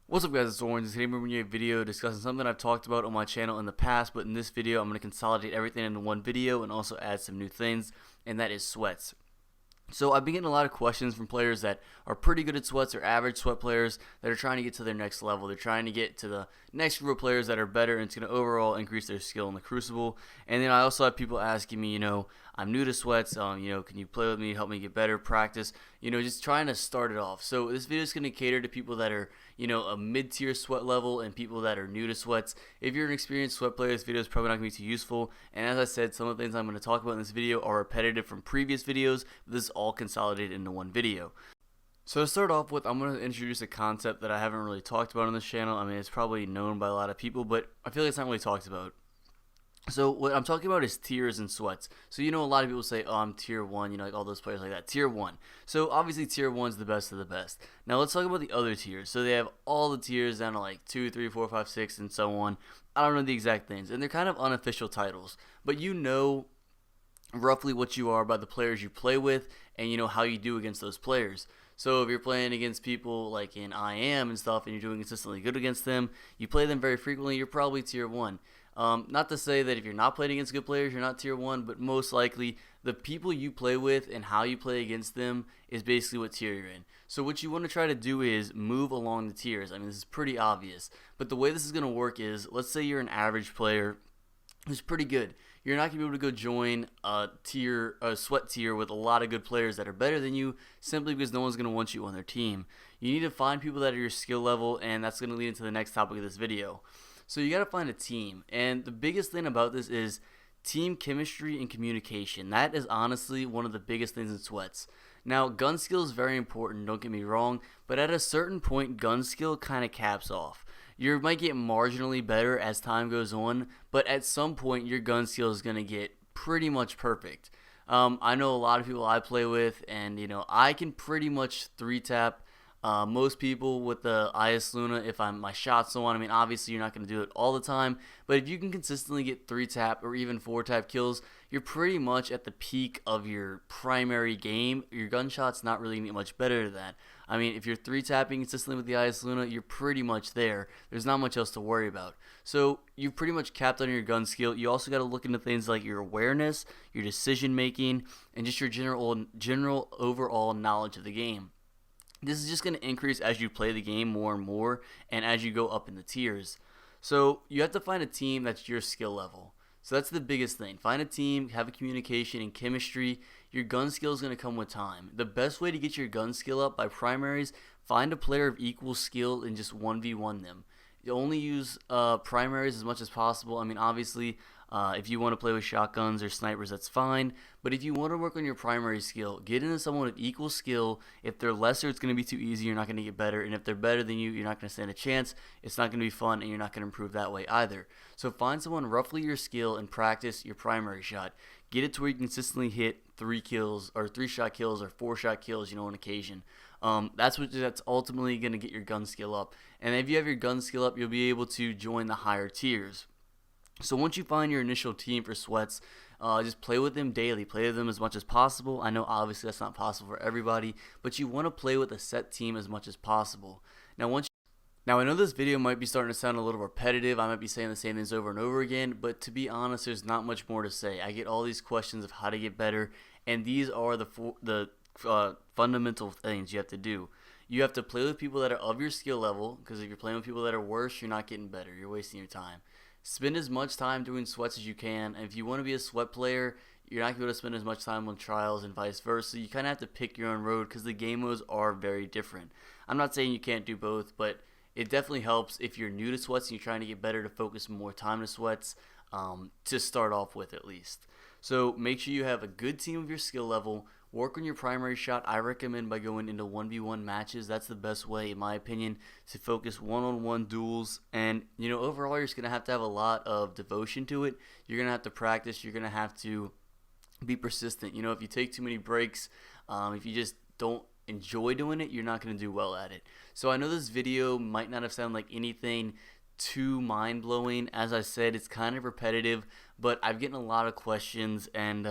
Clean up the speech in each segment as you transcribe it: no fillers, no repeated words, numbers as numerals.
What's up guys, it's Orange. Today I'm bringing you a video discussing something I've talked about on my channel in the past, but in this video I'm going to consolidate everything into one video and also add some new things, and that is sweats. So I've been getting a lot of questions from players that are pretty good at sweats or average sweat players that are trying to get to their next level. They're trying to get to the next group of players that are better, and it's going to overall increase their skill in the Crucible. And then I also have people asking me, I'm new to sweats, can you play with me, help me get better, practice, just trying to start it off. So this video is going to cater to people that are, a mid-tier sweat level and people that are new to sweats. If you're an experienced sweat player, this video is probably not going to be too useful. And as I said, some of the things I'm going to talk about in this video are repetitive from previous videos, but this is all consolidated into one video. So to start off with, I'm going to introduce a concept that I haven't really talked about on this channel. I mean, it's probably known by a lot of people, but I feel like it's not really talked about. So what I'm talking about is tiers and sweats. So a lot of people say, oh, I'm tier 1, like all those players like that, tier 1. So obviously tier 1 is the best of the best. Now let's talk about the other tiers. So they have all the tiers down to like 2, 3, 4, 5, 6, and so on. I don't know the exact things, and they're kind of unofficial titles, but roughly what you are by the players you play with, and how you do against those players. So if you're playing against people like in IM and stuff, and you're doing consistently good against them, you play them very frequently, you're probably tier 1. Not to say that if you're not playing against good players, you're not tier 1, but most likely the people you play with and how you play against them is basically what tier you're in. So what you want to try to do is move along the tiers. I mean, this is pretty obvious, but the way this is going to work is, let's say you're an average player who's pretty good. You're not going to be able to go join a sweat tier with a lot of good players that are better than you, simply because no one's going to want you on their team. You need to find people that are your skill level, and that's going to lead into the next topic of this video. So you got to find a team, and the biggest thing about this is team chemistry and communication. That is honestly one of the biggest things in sweats. Now, gun skill is very important, don't get me wrong, but at a certain point, gun skill kind of caps off. You might get marginally better as time goes on, but at some point, your gun skill is going to get pretty much perfect. I know a lot of people I play with, and I can pretty much 3-tap most people with the IS Luna if my shot's so on. I mean, obviously you're not going to do it all the time, but if you can consistently get 3-tap or even 4-tap kills, you're pretty much at the peak of your primary game. Your gunshot's not really going to get much better than that. I mean, if you're 3-tapping consistently with the IS Luna, you're pretty much there. There's not much else to worry about. So you've pretty much capped on your gun skill. You also got to look into things like your awareness, your decision making, and just your general overall knowledge of the game. This is just going to increase as you play the game more and more, and as you go up in the tiers. So you have to find a team that's your skill level. So that's the biggest thing. Find a team, have a communication and chemistry. Your gun skill is going to come with time. The best way to get your gun skill up by primaries, find a player of equal skill and just 1v1 them. You only use primaries as much as possible. I mean, obviously, if you want to play with shotguns or snipers, that's fine. But if you want to work on your primary skill, get into someone of equal skill. If they're lesser, it's going to be too easy. You're not going to get better. And if they're better than you, you're not going to stand a chance. It's not going to be fun, and you're not going to improve that way either. So find someone roughly your skill and practice your primary shot. Get it to where you consistently hit 3 kills or 3-shot kills or 4-shot kills, on occasion. That's ultimately going to get your gun skill up. And if you have your gun skill up, you'll be able to join the higher tiers. So once you find your initial team for sweats, just play with them daily. Play with them as much as possible. I know obviously that's not possible for everybody, but you want to play with a set team as much as possible. Now I know this video might be starting to sound a little repetitive. I might be saying the same things over and over again, but to be honest, there's not much more to say. I get all these questions of how to get better, and these are the fundamental things you have to do. You have to play with people that are of your skill level, because if you're playing with people that are worse, you're not getting better. You're wasting your time. Spend as much time doing sweats as you can, and if you want to be a sweat player, you're not going to be able to spend as much time on trials and vice versa. You kind of have to pick your own road because the game modes are very different. I'm not saying you can't do both, but it definitely helps if you're new to sweats and you're trying to get better to focus more time to sweats, to start off with at least. So make sure you have a good team of your skill level. Work on your primary shot. I recommend by going into 1v1 matches. That's the best way, in my opinion, to focus one-on-one duels. And, overall, you're just going to have a lot of devotion to it. You're going to have to practice. You're going to have to be persistent. If you take too many breaks, if you just don't enjoy doing it, you're not going to do well at it. So I know this video might not have sounded like anything too mind-blowing. As I said, it's kind of repetitive, but I've gotten a lot of questions, and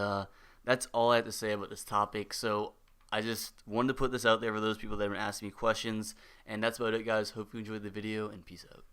that's all I have to say about this topic. So I just wanted to put this out there for those people that have been asking me questions. And that's about it, guys. Hope you enjoyed the video, and peace out.